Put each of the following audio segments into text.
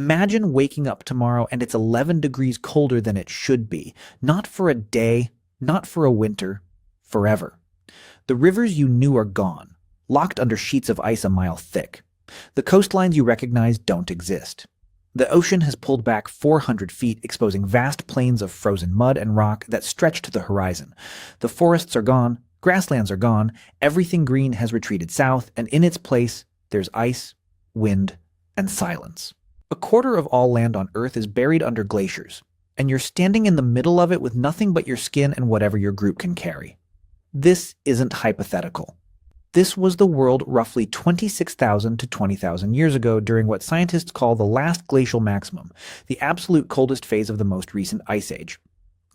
Imagine waking up tomorrow and it's 11 degrees colder than it should be. Not for a day, not for a winter, forever. The rivers you knew are gone, locked under sheets of ice a mile thick. The coastlines you recognize don't exist. The ocean has pulled back 400 feet, exposing vast plains of frozen mud and rock that stretch to the horizon. The forests are gone, grasslands are gone, everything green has retreated south, and in its place, there's ice, wind, and silence. A quarter of all land on Earth is buried under glaciers, and you're standing in the middle of it with nothing but your skin and whatever your group can carry. This isn't hypothetical. This was the world roughly 26,000 to 20,000 years ago during what scientists call the Last Glacial Maximum, the absolute coldest phase of the most recent ice age.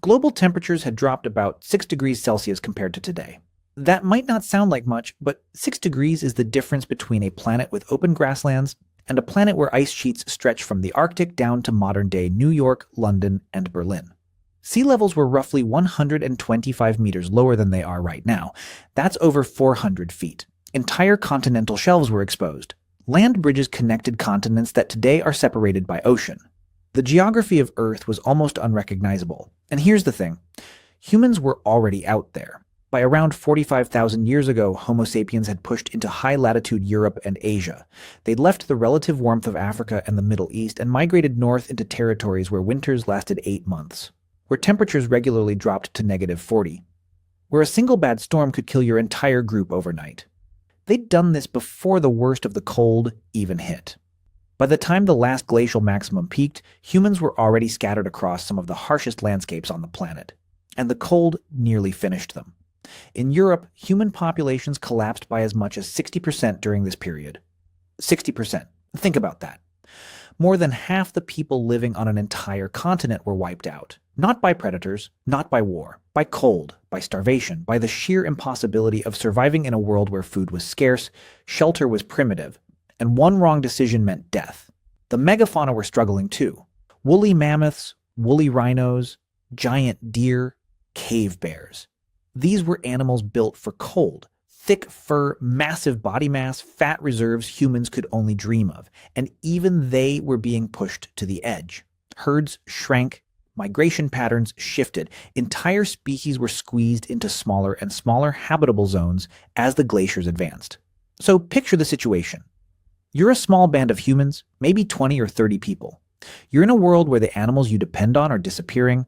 Global temperatures had dropped about 6 degrees Celsius compared to today. That might not sound like much, but 6 degrees is the difference between a planet with open grasslands and a planet where ice sheets stretch from the Arctic down to modern-day New York, London, and Berlin. Sea levels were roughly 125 meters lower than they are right now. That's over 400 feet. Entire continental shelves were exposed. Land bridges connected continents that today are separated by ocean. The geography of Earth was almost unrecognizable. And here's the thing. Humans were already out there. By around 45,000 years ago, Homo sapiens had pushed into high-latitude Europe and Asia. They'd left the relative warmth of Africa and the Middle East and migrated north into territories where winters lasted 8 months. Where temperatures regularly dropped to -40, where a single bad storm could kill your entire group overnight. They'd done this before the worst of the cold even hit. By the time the last glacial maximum peaked, humans were already scattered across some of the harshest landscapes on the planet, and the cold nearly finished them. In Europe, human populations collapsed by as much as 60% during this period. 60%. Think about that. More than half the people living on an entire continent were wiped out. Not by predators, not by war, by cold, by starvation, by the sheer impossibility of surviving in a world where food was scarce, shelter was primitive, and one wrong decision meant death. The megafauna were struggling too. Woolly mammoths, woolly rhinos, giant deer, cave bears. These were animals built for cold. Thick fur, massive body mass, fat reserves humans could only dream of, and even they were being pushed to the edge. Herds shrank, migration patterns shifted, entire species were squeezed into smaller and smaller habitable zones as the glaciers advanced. So picture the situation. You're a small band of humans, maybe 20 or 30 people. You're in a world where the animals you depend on are disappearing,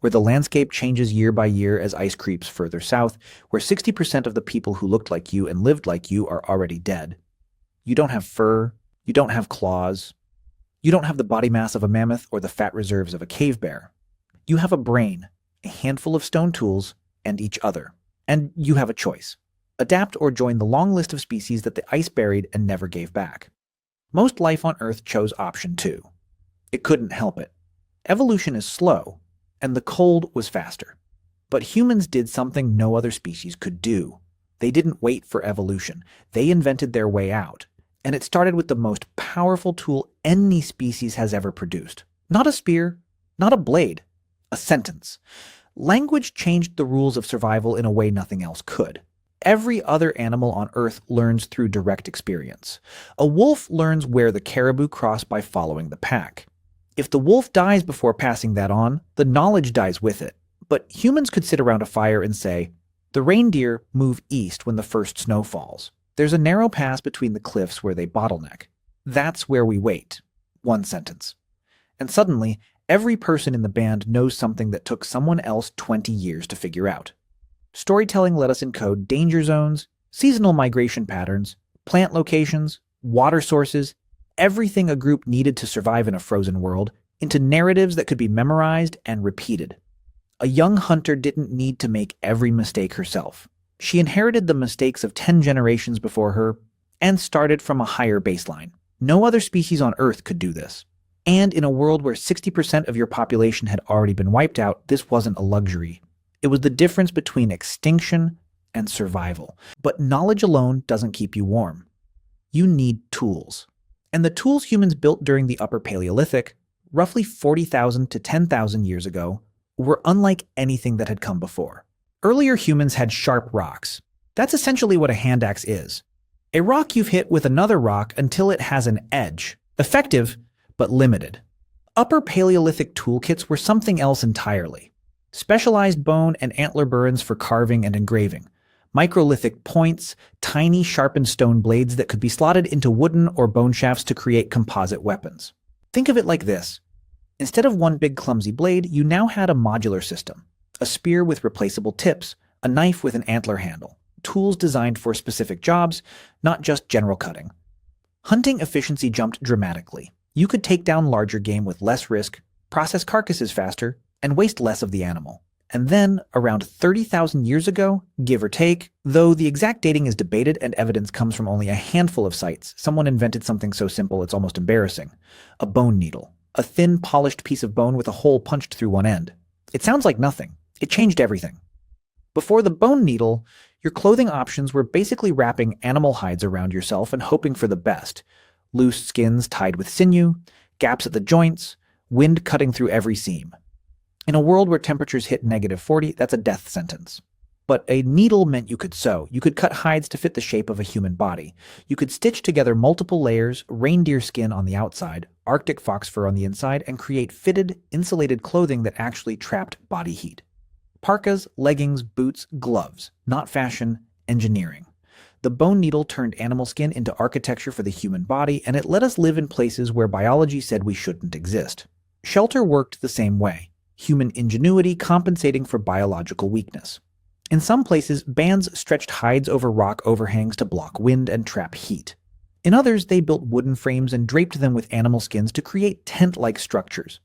where the landscape changes year by year as ice creeps further south, where 60% of the people who looked like you and lived like you are already dead. You don't have fur, you don't have claws, you don't have the body mass of a mammoth or the fat reserves of a cave bear. You have a brain, a handful of stone tools, and each other. And you have a choice. Adapt or join the long list of species that the ice buried and never gave back. Most life on Earth chose option 2. It couldn't help it. Evolution is slow, and the cold was faster. But humans did something no other species could do. They didn't wait for evolution. They invented their way out. And it started with the most powerful tool any species has ever produced. Not a spear, not a blade, a sentence. Language changed the rules of survival in a way nothing else could. Every other animal on Earth learns through direct experience. A wolf learns where the caribou cross by following the pack. If the wolf dies before passing that on, the knowledge dies with it. But humans could sit around a fire and say, the reindeer move east when the first snow falls. There's a narrow pass between the cliffs where they bottleneck. That's where we wait. One sentence. And suddenly, every person in the band knows something that took someone else 20 years to figure out. Storytelling let us encode danger zones, seasonal migration patterns, plant locations, water sources, everything a group needed to survive in a frozen world, into narratives that could be memorized and repeated. A young hunter didn't need to make every mistake herself. She inherited the mistakes of 10 generations before her and started from a higher baseline. No other species on Earth could do this. And in a world where 60% of your population had already been wiped out, this wasn't a luxury. It was the difference between extinction and survival. But knowledge alone doesn't keep you warm. You need tools. And the tools humans built during the Upper Paleolithic, roughly 40,000 to 10,000 years ago, were unlike anything that had come before. Earlier humans had sharp rocks. That's essentially what a hand axe is. A rock you've hit with another rock until it has an edge. Effective, but limited. Upper Paleolithic toolkits were something else entirely. Specialized bone and antler burins for carving and engraving. Microlithic points, tiny sharpened stone blades that could be slotted into wooden or bone shafts to create composite weapons. Think of it like this. Instead of one big clumsy blade, you now had a modular system. A spear with replaceable tips, a knife with an antler handle, tools designed for specific jobs, not just general cutting. Hunting efficiency jumped dramatically. You could take down larger game with less risk, process carcasses faster, and waste less of the animal. And then, around 30,000 years ago, give or take, though the exact dating is debated and evidence comes from only a handful of sites, someone invented something so simple it's almost embarrassing. A bone needle. A thin, polished piece of bone with a hole punched through one end. It sounds like nothing. It changed everything. Before the bone needle, your clothing options were basically wrapping animal hides around yourself and hoping for the best. Loose skins tied with sinew, gaps at the joints, wind cutting through every seam. In a world where temperatures hit -40, that's a death sentence. But a needle meant you could sew. You could cut hides to fit the shape of a human body. You could stitch together multiple layers, reindeer skin on the outside, Arctic fox fur on the inside, and create fitted, insulated clothing that actually trapped body heat. Parkas, leggings, boots, gloves. Not fashion, engineering. The bone needle turned animal skin into architecture for the human body, and it let us live in places where biology said we shouldn't exist. Shelter worked the same way. Human ingenuity compensating for biological weakness. In some places, bands stretched hides over rock overhangs to block wind and trap heat. In others, they built wooden frames and draped them with animal skins to create tent-like structures.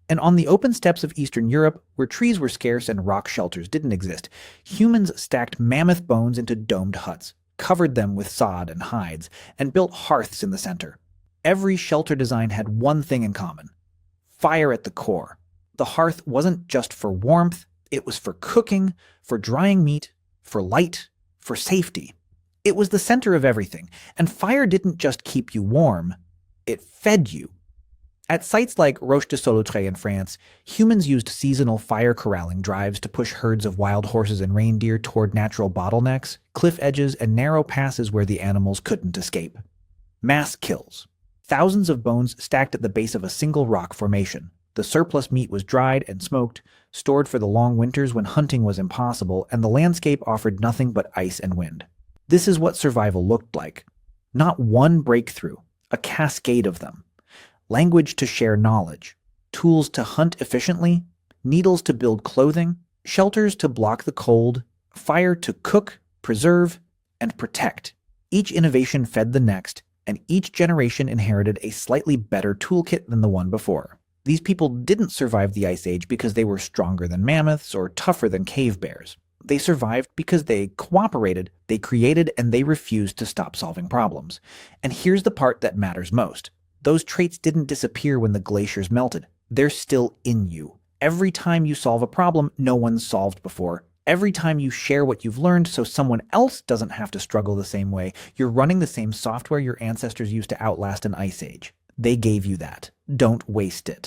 And on the open steppes of Eastern Europe, where trees were scarce and rock shelters didn't exist, humans stacked mammoth bones into domed huts, covered them with sod and hides, and built hearths in the center. Every shelter design had one thing in common: fire at the core. The hearth wasn't just for warmth, it was for cooking, for drying meat, for light, for safety. It was the center of everything, and fire didn't just keep you warm, it fed you. At sites like Roche-de-Solotre in France, humans used seasonal fire corralling drives to push herds of wild horses and reindeer toward natural bottlenecks, cliff edges, and narrow passes where the animals couldn't escape. Mass kills. Thousands of bones stacked at the base of a single rock formation. The surplus meat was dried and smoked, stored for the long winters when hunting was impossible, and the landscape offered nothing but ice and wind. This is what survival looked like. Not one breakthrough, a cascade of them. Language to share knowledge, tools to hunt efficiently, needles to build clothing, shelters to block the cold, fire to cook, preserve, and protect. Each innovation fed the next, and each generation inherited a slightly better toolkit than the one before. These people didn't survive the Ice Age because they were stronger than mammoths or tougher than cave bears. They survived because they cooperated, they created, and they refused to stop solving problems. And here's the part that matters most. Those traits didn't disappear when the glaciers melted. They're still in you. Every time you solve a problem no one's solved before, every time you share what you've learned so someone else doesn't have to struggle the same way, you're running the same software your ancestors used to outlast an Ice Age. They gave you that. Don't waste it.